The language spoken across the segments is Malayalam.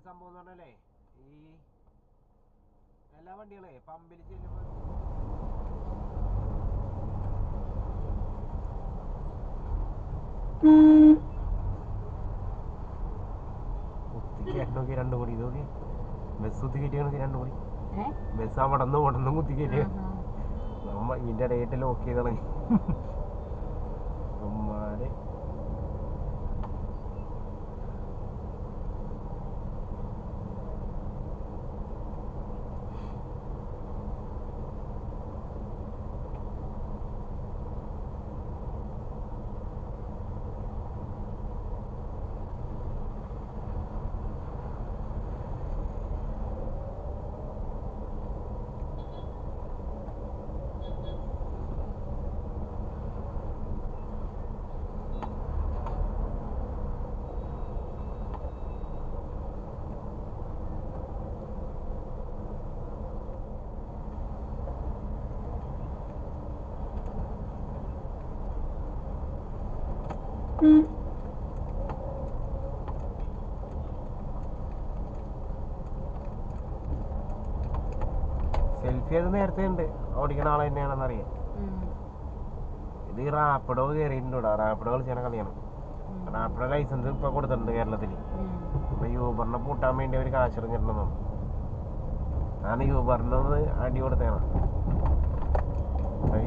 ഒരു സംഭവം എന്ന് പറഞ്ഞാലേ ഈ എല്ലാ വണ്ടികളെ പമ്പിൽ ചെല്ലുമ്പോൾ കുത്തിക്കയറ്റണോക്കി 2 കോടി ഇതോക്കി ബസ് കുത്തി കയറ്റിയാണെങ്കിൽ 2 കോടി ബസ് അവിടെ കുത്തി കയറ്റിയ നമ്മ ഇതിൻ്റെ ഇടയിട്ട് ലോക്ക് ചെയ്ത് തുടങ്ങി ഉമ്മാരെ സെൽഫി അത് നേരത്തെ ഉണ്ട് ഓടിക്കണ ആൾ തന്നെയാണെന്ന് അറിയാം. ഇത് റാപ്പിഡോ കയറിയിട്ടുണ്ടോ? റാപ്പിഡോ കളിച്ചാൽ കളിയാണ്. റാപ്പിഡോ ലൈസൻസ് ഇപ്പൊ കൊടുത്തിട്ടുണ്ട് കേരളത്തിൽ. അപ്പൊ യൂബറിനെ പൂട്ടാൻ വേണ്ടി അവർ കാശെറിഞ്ഞിട്ടുണ്ടെന്നു. ഞാൻ യൂബറിനൊന്ന് അടി കൊടുത്തേണം.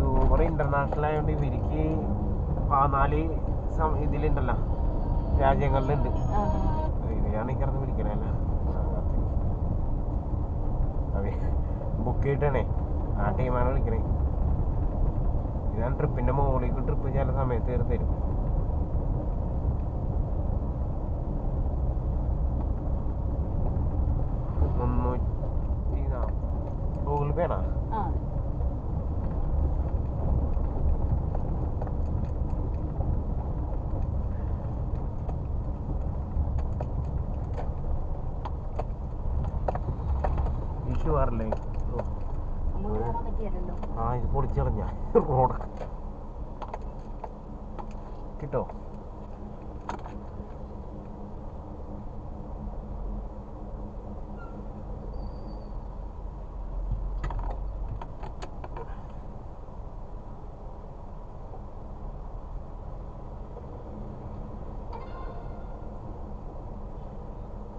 യൂബർ ഇന്റർനാഷണൽ ആയതുകൊണ്ട് ഇവർക്ക് 14 ഇതിലുണ്ടല്ലോ, രാജ്യങ്ങളിലുണ്ട്. ഇതിലാണ് ഈ കിടന്ന് വിളിക്കണല്ല. അതെ, ബുക്ക് ചെയ്തിട്ടേ ആ ടീമാണ് വിളിക്കണേ. ഇതാണ് ട്രിപ്പിന്റെ മുകളിലേക്ക് ട്രിപ്പ് ചില സമയത്ത് കയറി തരും. ഗൂഗിൾ പേ ആണോ? ല്ലേ ആ ഇത് പൊളിച്ചളഞ്ഞ റോഡൊക്കെ കിട്ടോ?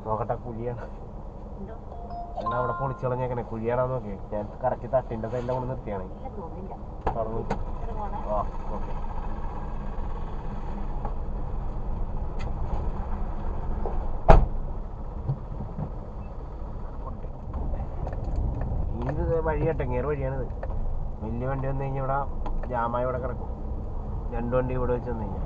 നോക്കട്ടെ, കുഴിയാണ്. ഞാൻ അവിടെ പൊളിച്ചളഞ്ഞേക്കണേ, കുഴിയാണോ നോക്കിയേ. ഞാൻ കറക്റ്റ് തട്ടിൻ്റെ എല്ലാം കൊണ്ട് നിർത്തിയാണ്. ആ ഓക്കെ. ഇത് വഴിയാട്ടെ, ഇങ്ങേറെ വഴിയാണിത്. വലിയ വണ്ടി വന്നു കഴിഞ്ഞാൽ ഇവിടെ ജാമായി ഇവിടെ കിടക്കും. 2 വണ്ടി ഇവിടെ വെച്ച് വന്നു കഴിഞ്ഞാൽ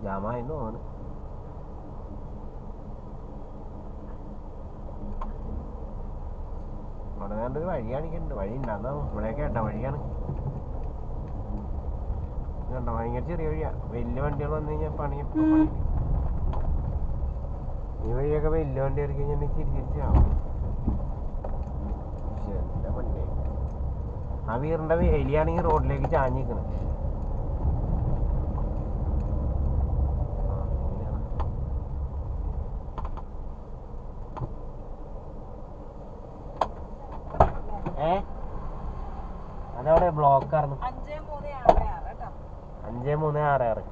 ജാമായെന്നോ ആണ്. അവിടെ വേണ്ടൊരു വഴി കാണിക്കുന്നുണ്ട്. വഴി ഉണ്ടാകുന്ന ഇവിടെയൊക്കെ കേട്ടോ വഴിയാണ്. കണ്ടോ, ഭയങ്കര ചെറിയ വഴിയാ. വലിയ വണ്ടികൾ വന്നു കഴിഞ്ഞാൽ പണി. ഈ വഴിയൊക്കെ വലിയ വണ്ടി ഇറക്കി കഴിഞ്ഞാൽ തിരിച്ചാവും. പക്ഷെ എന്താ വണ്ടി, ആ വീറിന്റെ വേലിയാണെങ്കിൽ റോഡിലേക്ക് ചാഞ്ഞിരിക്കണം. അതവിടെ ബ്ലോക്ക് ആയിരുന്നു. 5366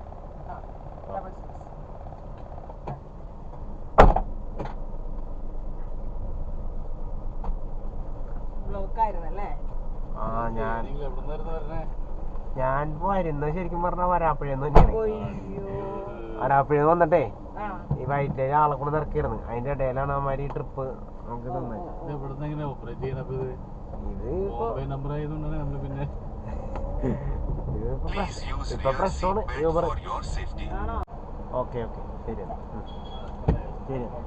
ആ ഞാൻ വരുന്നത് ശരിക്കും പറഞ്ഞാൽ വരാപ്പുഴന്ന് തന്നെയാണ്. വരാപ്പുഴന്ന് വന്നിട്ടേ ഈ വൈറ്റേജ് ആളെ കൊണ്ട് നിറക്കിയിരുന്നു. അതിന്റെ ഇടയിലാണ് അവന്മാര് ഈ ട്രിപ്പ് നമുക്ക് തന്നത്. ഇപ്പൊ പ്രശ്നമാണ് യൂബർ. ഓക്കെ ഓക്കെ ശരിയാണ് ശരിയാണ്.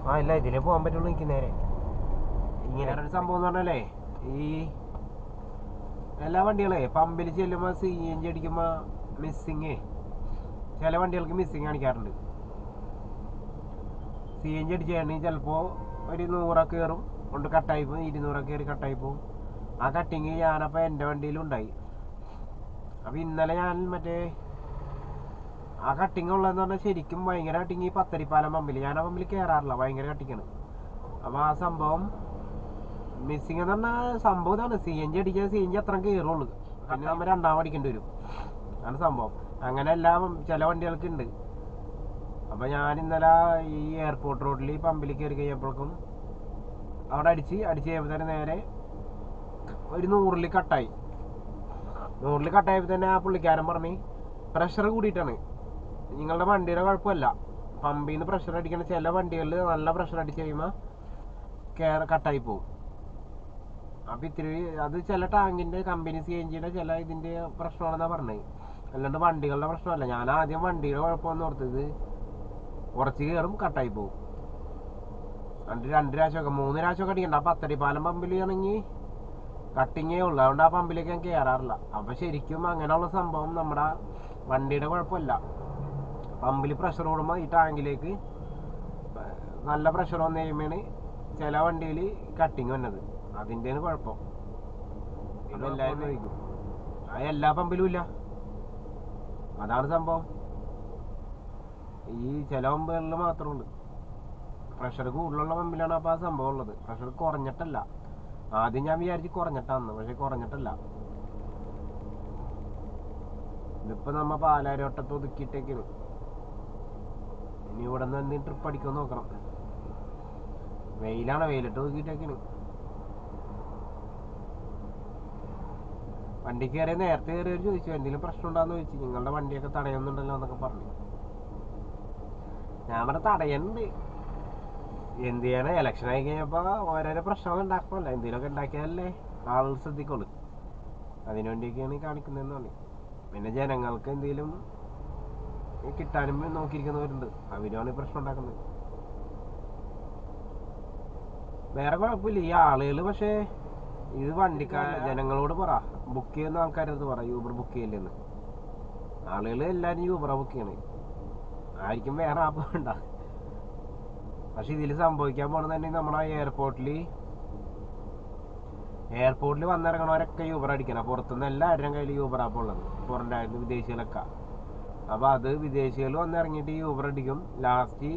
ആ ഇല്ല ഇതിലേ പോകാൻ പറ്റുള്ളൂ എനിക്ക് നേരെ. ഇങ്ങനെ ഒരു സംഭവം എന്ന് പറഞ്ഞാലേ, ഈ എല്ലാ വണ്ടികളെ പമ്പിൽ ചെല്ലുമ്പോൾ CNG അടിക്കുമ്പോൾ മിസ്സിങ്, ചില വണ്ടികൾക്ക് മിസ്സിങ് കാണിക്കാറുണ്ട്. CNG അടിച്ചിട്ടുണ്ടെങ്കിൽ ചിലപ്പോൾ ഒരു 100 കയറും കൊണ്ട് കട്ടായി പോകും, 200 കയറി കട്ടായി പോകും. ആ കട്ടിങ് ഞാനപ്പോൾ എൻ്റെ വണ്ടിയിലുണ്ടായി. അപ്പോൾ ഇന്നലെ ഞാൻ മറ്റേ ആ കട്ടിങ് ഉള്ളതെന്ന് പറഞ്ഞാൽ ശരിക്കും ഭയങ്കര കട്ടിങ്. ഈ പത്തരിപ്പാലം പമ്പിൽ, ഞാൻ ആ പമ്പിൽ കയറാറില്ല, ഭയങ്കര കട്ടിക്കാണ്. അപ്പോൾ ആ സംഭവം മിസ്സിങ് എന്ന് പറഞ്ഞാൽ സംഭവം ഇതാണ്, CNG അടിക്കാൻ CNG അത്ര കയറുള്ളൂ, പിന്നെ നമ്മൾ രണ്ടാമത് അടിക്കേണ്ടി വരും. അതാണ് സംഭവം. അങ്ങനെ എല്ലാം ചില വണ്ടികൾക്ക് ഉണ്ട്. അപ്പോൾ ഞാൻ ഇന്നലെ ഈ എയർപോർട്ട് റോഡിൽ ഈ പമ്പിൽ കയറി കഴിഞ്ഞപ്പോഴേക്കും അവിടെ അടിച്ച് കഴിയുമ്പോൾ തന്നെ നേരെ ഒരു 100 കട്ടായി. 100 കട്ടായപ്പോൾ തന്നെ ആ പുള്ളിക്കാരൻ പറഞ്ഞ് പ്രഷർ കൂടിയിട്ടാണ്, നിങ്ങളുടെ വണ്ടിയുടെ കുഴപ്പമല്ല, പമ്പിൽ നിന്ന് പ്രഷർ അടിക്കണ ചില വണ്ടികളിൽ നല്ല പ്രഷർ അടിച്ച് കഴിയുമ്പോൾ കട്ടായി പോകും. അപ്പം ഇത്തിരി അത് ചില ടാങ്കിൻ്റെ കമ്പനി CNGയുടെ ചില ഇതിൻ്റെ പ്രശ്നമാണെന്നാണ് പറഞ്ഞത്, അല്ലാണ്ട് വണ്ടികളുടെ പ്രശ്നമല്ല. ഞാൻ ആദ്യം വണ്ടിയുടെ കുഴപ്പമെന്ന് ഓർത്തത്, കുറച്ച് കയറും കട്ടായി പോകും. 2 പ്രാവശ്യമൊക്കെ 3 പ്രാവശ്യമൊക്കെ അടിക്കണ്ട. ആ പത്തടിപ്പാലം പമ്പിൽ ആണെങ്കിൽ കട്ടിങ്ങേ ഉള്ളൂ, അതുകൊണ്ട് ആ പമ്പിലേക്ക് ഞാൻ കയറാറില്ല. അപ്പം ശരിക്കും അങ്ങനെയുള്ള സംഭവം നമ്മുടെ വണ്ടിയുടെ കുഴപ്പമില്ല. പമ്പിൽ പ്രഷർ കൂടുമ്പോൾ ഈ ടാങ്കിലേക്ക് നല്ല പ്രഷർ വന്നു കഴിയുമ്പോഴാണ് ചില വണ്ടിയിൽ കട്ടിങ് വന്നത്, അതിൻ്റെയാണ് കുഴപ്പം. ഇതെല്ലാവരും കഴിക്കും, അത് എല്ലാ പമ്പിലും ഇല്ല, അതാണ് സംഭവം. ഈ ചില പമ്പുകളിൽ മാത്രമുള്ളൂ പ്രഷർ കൂടുതലുള്ള പമ്പിലാണ് അപ്പോൾ ആ സംഭവം ഉള്ളത്. പ്രഷർ കുറഞ്ഞിട്ടല്ല, ആദ്യം ഞാൻ വിചാരിച്ച് കുറഞ്ഞിട്ടാന്ന്, പക്ഷെ കുറഞ്ഞിട്ടല്ല. ഇതിപ്പോൾ നമ്മൾ പാലാരിവട്ടത്ത് ഒതുക്കിയിട്ടേക്കാണ്. ഇനി ഇവിടെ നിന്ന് എന്തെങ്കിലും ട്രിപ്പ് അടിക്കുമെന്ന് നോക്കണം. വെയിലാണ്, വെയിലിട്ട് ഒതുക്കിയിട്ടേക്കാണ്. വണ്ടി കയറിയ നേരത്തെ കയറിയവർ ചോദിച്ചു എന്തെങ്കിലും പ്രശ്നം ഉണ്ടാകുന്ന ചോദിച്ചു, നിങ്ങളുടെ വണ്ടിയൊക്കെ തടയുന്നുണ്ടല്ലോ എന്നൊക്കെ പറഞ്ഞു. ഞാൻ പറഞ്ഞ തടയുന്നുണ്ട്, എന്ത് ചെയ്യണം, ഇലക്ഷൻ ആയി കഴിഞ്ഞപ്പോൾ ഓരോരോ പ്രശ്നങ്ങൾ ഉണ്ടാക്കണമല്ലോ, എന്തെങ്കിലുമൊക്കെ ഉണ്ടാക്കിയാലല്ലേ ആളുകൾ ശ്രദ്ധിക്കുള്ളൂ, അതിനുവേണ്ടിയൊക്കെയാണ് കാണിക്കുന്നതെന്ന് പറഞ്ഞു. പിന്നെ ജനങ്ങൾക്ക് എന്തെങ്കിലും കിട്ടാനും നോക്കിയിരിക്കുന്നവരുണ്ട്, അവരുമാണ് ഈ പ്രശ്നം ഉണ്ടാക്കുന്നത്. വേറെ കുഴപ്പമില്ല ഈ ആളുകൾ. പക്ഷേ ഇത് ജനങ്ങളോട് പറ, ബുക്ക് ചെയ്യുന്ന ആൾക്കാരടുത്ത് പറ യൂബർ ബുക്ക് ചെയ്യില്ലെന്ന്. ആളുകൾ എല്ലാവരും യൂബറാ ബുക്ക് ചെയ്യണേ, ആയിരിക്കും വേറെ ആപ്പ് വേണ്ട. പക്ഷെ ഇതിൽ സംഭവിക്കാൻ പോകണമെന്നുണ്ടെങ്കിൽ നമ്മുടെ എയർപോർട്ടിൽ വന്നിറങ്ങണവരൊക്കെ യൂബർ അടിക്കണം. പുറത്തുനിന്ന് എല്ലാവരുടെയും കയ്യിൽ യൂബർ ആപ്പ് ഉള്ളത്, പുറണ്ടായിരുന്നു വിദേശികളൊക്കെ. അപ്പോൾ അത് വിദേശികൾ വന്നിറങ്ങിയിട്ട് യൂബർ അടിക്കും. ലാസ്റ്റ്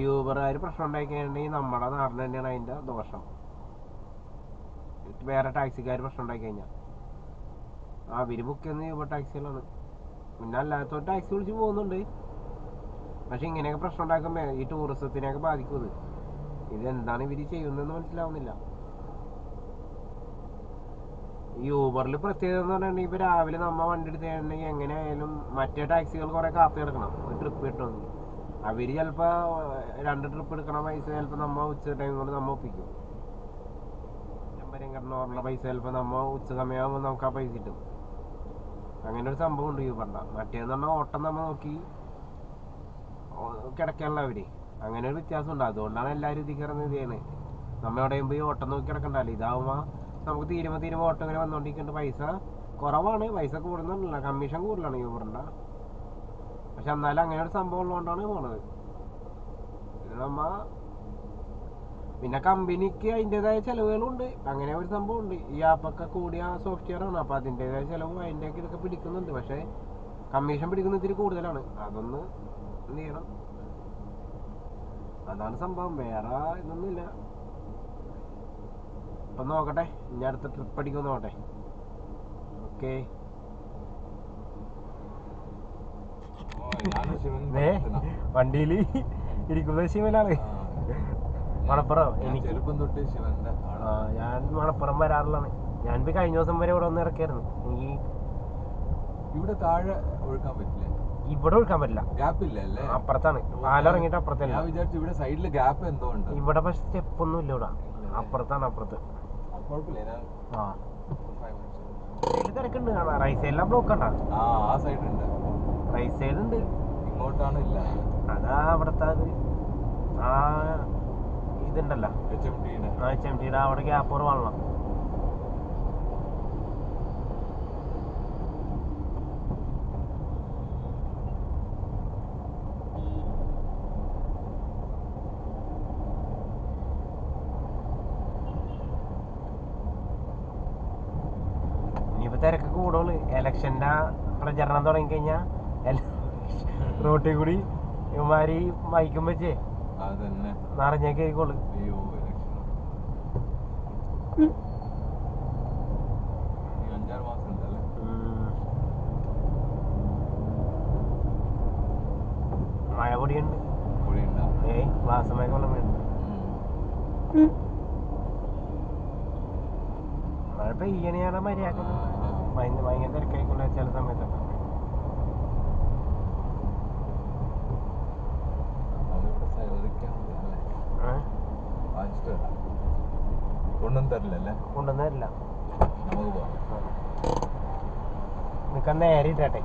യൂബറുകാർ പ്രശ്നം ഉണ്ടാക്കിയിട്ടുണ്ടെങ്കിൽ നമ്മുടെ നാടിന് തന്നെയാണ് അതിൻ്റെ ദോഷം. വേറെ ടാക്സിക്കാർ പ്രശ്നം ഉണ്ടാക്കി കഴിഞ്ഞാൽ അവർ ബുക്ക് ചെയ്യുന്ന യൂബർ ടാക്സികളാണ്. പിന്നെ അല്ലാത്ത ടാക്സി വിളിച്ച് പോകുന്നുണ്ട്. പക്ഷെ ഇങ്ങനെയൊക്കെ പ്രശ്നം ഉണ്ടാക്കുമ്പോൾ ഈ ടൂറിസത്തിനെയൊക്കെ ബാധിക്കുന്നത്. ഇതെന്താണ് ഇവർ ചെയ്യുന്നതെന്ന് മനസ്സിലാവുന്നില്ല. ഈ യൂബറിൽ പ്രത്യേകത എന്ന് പറഞ്ഞിട്ടുണ്ടെങ്കിൽ ഇപ്പോൾ രാവിലെ നമ്മൾ വണ്ടി എടുത്ത് കഴിഞ്ഞിട്ടുണ്ടെങ്കിൽ എങ്ങനെയായാലും മറ്റേ ടാക്സികൾ കുറേ കാത്തു കിടക്കണം ഒരു ട്രിപ്പ് കിട്ടുമെങ്കിൽ. അവർ ചിലപ്പോൾ 2 ട്രിപ്പ് എടുക്കണ പൈസ ചിലപ്പോൾ നമ്മൾ ഉച്ച ടൈം കൊണ്ട് നമ്മൾ ഒപ്പിക്കും. നോർമൽ പൈസ ചിലപ്പോൾ നമ്മൾ ഉച്ച സമയമാകുമ്പോൾ നമുക്ക് ആ പൈസ കിട്ടും. അങ്ങനെ ഒരു സംഭവം ഉണ്ട് യൂബറിൻ്റെ. മറ്റേന്ന് പറഞ്ഞാൽ ഓട്ടം നമ്മൾ നോക്കി കിടക്കാനുള്ള അവർ, അങ്ങനെ ഒരു വ്യത്യാസമുണ്ട്. അതുകൊണ്ടാണ് എല്ലാവരും ഇതിൽ കയറുന്നത്. ഇതാണ് നമ്മൾ എവിടെയും പോയി ഓട്ടം നോക്കി കിടക്കണ്ടല്ലോ. ഇതാവുമ്പോൾ നമുക്ക് തീരുമ്പോൾ ഓട്ടം ഇങ്ങനെ വന്നുകൊണ്ടിരിക്കേണ്ട. പൈസ കുറവാണ്, പൈസ കൂടുന്നില്ല, കമ്മീഷൻ കൂടുതലാണ് യൂബറിൻ്റെ. പക്ഷെ എന്നാലും അങ്ങനെ ഒരു സംഭവം ഉള്ളതുകൊണ്ടാണ് പോണത്. പിന്നെ കമ്പനിക്ക് അതിൻ്റെതായ ചിലവുകളുണ്ട്, അങ്ങനെ ഒരു സംഭവം ഉണ്ട്. ഈ ആപ്പൊക്കെ കൂടിയ സോഫ്റ്റ്വെയർ ആണ്, അപ്പോൾ അതിൻ്റെതായ ചിലവും അതിൻ്റെയൊക്കെ ഇതൊക്കെ പിടിക്കുന്നുണ്ട്. പക്ഷേ കമ്മീഷൻ പിടിക്കുന്ന ഇത്തിരി കൂടുതലാണ്, അതൊന്ന് എന്ത് ചെയ്യണം, അതാണ് സംഭവം. വേറെ ഇതൊന്നുമില്ല. അപ്പം നോക്കട്ടെ, ഇനി അടുത്ത ട്രിപ്പ് അടിക്കുമെന്ന് നോക്കട്ടെ. ഓക്കെ, വണ്ടിയിൽ ഇരിക്കുന്നത് ശിവനാണ്. മണപ്പുറം. എനിക്ക് ഞാൻ മണപ്പുറം വരാറുള്ളതാണ്. ഞാനിപ്പോൾ കഴിഞ്ഞ ദിവസം വരെ ഇവിടെ ഒന്ന് ഇറക്കിയായിരുന്നു. എനിക്ക് ഇവിടെ താഴെ ഒഴുക്കാൻ പറ്റില്ല, ഇവിടെ ഒഴുക്കാൻ പറ്റില്ല, ഗ്യാപ്പില്ല. അപ്പുറത്താണ് പാലിറങ്ങിയിട്ട് അപ്പുറത്തല്ല. ഞാൻ വിചാരിച്ചു ഇവിടെ സൈഡില് ഗ്യാപ്പ് എന്തോ ഉണ്ട്. ഇവിടെ പക്ഷെ സ്റ്റെപ്പൊന്നും ഇല്ല, ഇവിടെ അപ്പുറത്താണ്. അപ്പുറത്ത് തിരക്കുണ്ട്. റൈറ്റ് സൈഡിലാണ് ബ്ലോക്ക് ഉണ്ടാ. ആ സൈഡ് ഉണ്ട്, റൈറ്റ് സൈഡ് ഉണ്ട്, ഇങ്ങോട്ടാണ് ഇല്ല. അതാ അവിടുത്തെ ആ ഇതുണ്ടല്ലോ HMT-യുടെ. HMT-യുടെ അവിടെ ഗ്യാപ്പ് വെള്ളം. ഇനിയിപ്പോ തിരക്ക് കൂടുള്ളു. ഇലക്ഷന്റെ പ്രചരണം തുടങ്ങിക്കഴിഞ്ഞാ റോട്ടിൽ കൂടി ഇവന്മാര് മൈക്കും വെച്ചേ അതന്നെ. നിറഞ്ഞേക്ക് ആയിക്കോളു. അയ്യോ, election. 5-6 മാസം ഉണ്ടല്ലേ? മഴ പൊടിയുണ്ട്. പൊടിയുണ്ടോ? ക്ലാസ്സമൊക്കെ വെള്ളം വീഴും. മഴ പെയ്യണയാണ് മര്യാദ. ഭയങ്കര തിരക്കായിക്കൊള്ള ചില സമയത്തൊക്കെ. കൊണ്ടൊന്നും തരില്ലല്ലേ? കൊണ്ടുവന്ന് തരില്ല. നമുക്ക് പോവാം. നിൽക്കാൻ നേരെ ഇട്ടെ.